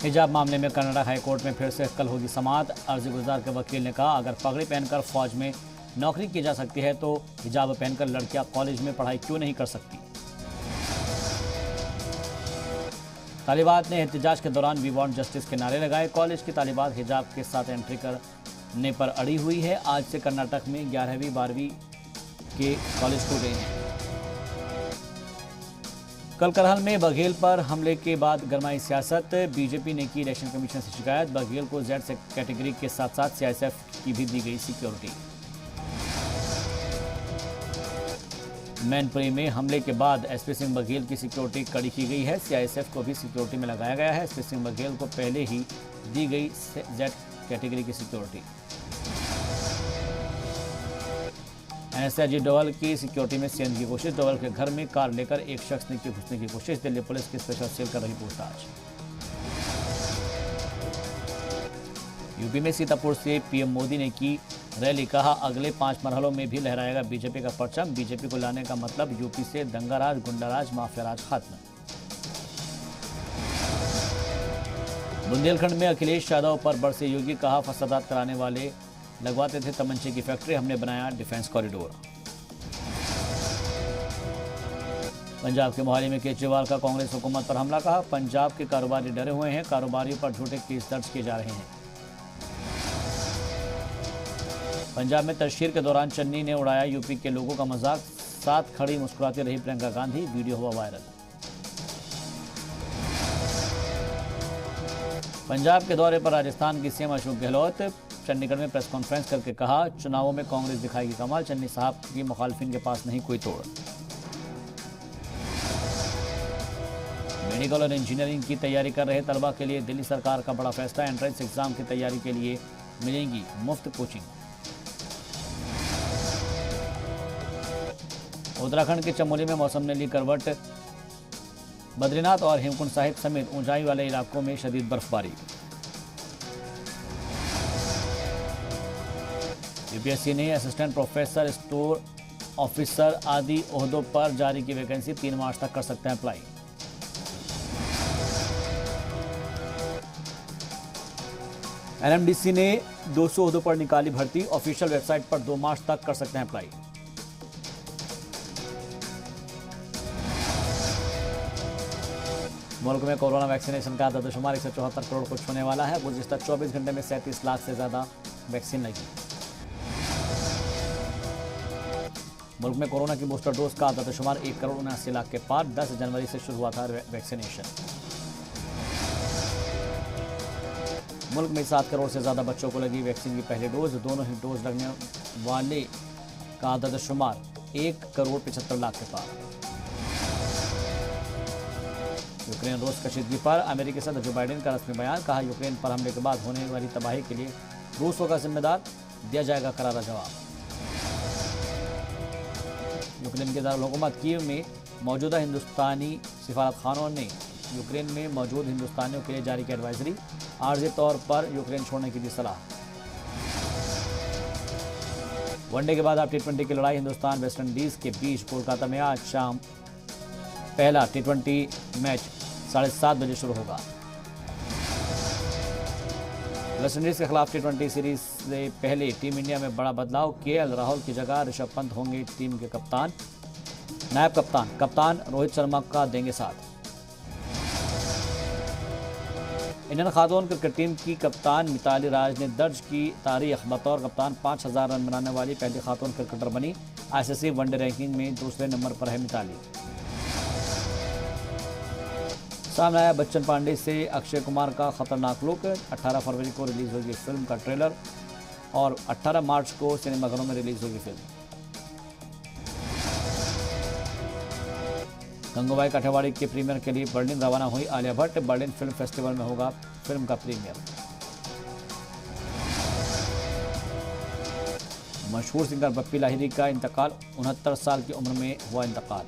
हिजाब मामले में कर्नाटक हाईकोर्ट में फिर से कल होगी समाअत। अर्जी गुजार के वकील ने कहा, अगर पगड़ी पहनकर फौज में नौकरी की जा सकती है तो हिजाब पहनकर लड़कियां कॉलेज में पढ़ाई क्यों नहीं कर सकती। तालिबात ने एहतजाज के दौरान वी वांट जस्टिस के नारे लगाए। कॉलेज की तालिबात हिजाब के साथ एंट्री करने पर अड़ी हुई है। आज से कर्नाटक में 11वीं 12वीं के कॉलेज खुल गए हैं। कल करहल में बघेल पर हमले के बाद गरमाई सियासत। बीजेपी ने की इलेक्शन कमीशन से शिकायत। बघेल को जेड कैटेगरी के साथ साथ सीआईएसएफ की भी दी गई सिक्योरिटी। मैनपुरी में हमले के बाद एसपी सिंह बघेल की सिक्योरिटी कड़ी की गई है। सीआईएसएफ को भी सिक्योरिटी में लगाया गया है। एसपी सिंह बघेल को पहले ही दी गई जेड कैटेगरी की सिक्योरिटी। एनएसए अजीत डोभाल की सिक्योरिटी में सेंध की कोशिश। डोभाल के घर में कार लेकर एक शख्स ने की घुसने की कोशिश। दिल्ली पुलिस की स्पेशल सेल कर रही पूछताछ। यूपी में सीतापुर से पीएम मोदी ने की रैली। कहा, अगले 5 मरहलों में भी लहराएगा बीजेपी का परचम। बीजेपी को लाने का मतलब यूपी से दंगाराज, गुंडाराज, माफियाराज खत्म। बुंदेलखंड में अखिलेश यादव पर बरसे योगी। कहा, फसादात कराने वाले लगवाते थे तमंचे की फैक्ट्री, हमने बनाया डिफेंस कॉरिडोर। पंजाब के मोहाली में केजरीवाल का कांग्रेस हुकूमत पर हमला। कहा, पंजाब के कारोबारी डरे हुए हैं, कारोबारियों पर झूठे केस दर्ज किए जा रहे हैं। पंजाब में तशहीर के दौरान चन्नी ने उड़ाया यूपी के लोगों का मजाक। साथ खड़ी मुस्कुराती रही प्रियंका गांधी, वीडियो हुआ वायरल। पंजाब के दौरे पर राजस्थान की सीएम अशोक गहलोत। चंडीगढ़ में प्रेस कॉन्फ्रेंस करके कहा, चुनावों में कांग्रेस दिखाएगी कमाल। चन्नी साहब की मुखालिफिन के पास नहीं कोई तोड़। मेडिकल और इंजीनियरिंग की तैयारी कर रहे तलबा के लिए दिल्ली सरकार का बड़ा फैसला। एंट्रेंस एग्जाम की तैयारी के लिए मिलेंगी मुफ्त कोचिंग। उत्तराखंड के चमोली में मौसम ने ली करवट। बद्रीनाथ और हेमकुंड साहिब समेत ऊंचाई वाले इलाकों में शदीद बर्फबारी। यूपीएससी ने असिस्टेंट प्रोफेसर, स्टोर ऑफिसर आदि ओहदों पर जारी की वैकेंसी। 3 मार्च तक कर सकते हैं अप्लाई। एनएमडीसी ने 200 ओहदों पर निकाली भर्ती। ऑफिशियल वेबसाइट पर 2 मार्च तक कर सकते हैं अप्लाई। मुल्क में कोरोना वैक्सीनेशन का आदादशुमार 174 करोड़ को छूने वाला है। गुज़िश्ता 24 घंटे में 37 लाख से ज्यादा वैक्सीन लगी। मुल्क में कोरोना की बूस्टर डोज का आदादशुमार 1 करोड़ 79 लाख के पार। 10 जनवरी से शुरू हुआ था वैक्सीनेशन। मुल्क में 7 करोड़ से ज्यादा बच्चों को लगी वैक्सीन की पहली डोज। दोनों ही डोज लगने वाले का आदादशुमार 1 करोड़ 75 लाख के पार। यूक्रेन रूस कशीदगी पर अमेरिकी सदर जो बाइडेन का रस्मी बयान। कहा, यूक्रेन पर हमले के बाद होने वाली तबाही के लिए रूस होगा जिम्मेदार, दिया जाएगा करारा जवाब। यूक्रेन के दारुल-हुकूमत कीव में मौजूदा हिंदुस्तानी सिफारतखानों ने यूक्रेन में मौजूद हिंदुस्तानियों के लिए जारी की एडवाइजरी। आर्जी तौर पर यूक्रेन छोड़ने की दी सलाह। वनडे के बाद अब टी20 की लड़ाई हिंदुस्तान वेस्टइंडीज के बीच कोलकाता में आज शाम पहला टी20 मैच 7:30 बजे शुरू होगा। वेस्टइंडीज के खिलाफ टी20 सीरीज से पहले टीम इंडिया में बड़ा बदलाव। केएल राहुल की जगह ऋषभ पंत होंगे टीम के कप्तान। नायब कप्तान रोहित शर्मा का देंगे साथ। इंडियन खातून क्रिकेट टीम की कप्तान मिताली राज ने दर्ज की तारीख। बतौर कप्तान 5000 रन बनाने वाली पहली खातून क्रिकेटर बनी। आईसीसी वनडे रैंकिंग में दूसरे नंबर पर है मिताली। सामने आया बच्चन पांडे से अक्षय कुमार का खतरनाक लुक। 18 फरवरी को रिलीज होगी फिल्म का ट्रेलर और 18 मार्च को सिनेमाघरों में रिलीज होगी फिल्म। गंगूबाई काठियावाड़ी के प्रीमियर के लिए बर्लिन रवाना हुई Alia Bhatt. Berlin film festival में होगा फिल्म का प्रीमियर। मशहूर सिंगर बप्पी लाहिरी का इंतकाल। 69 साल की उम्र में हुआ इंतकाल।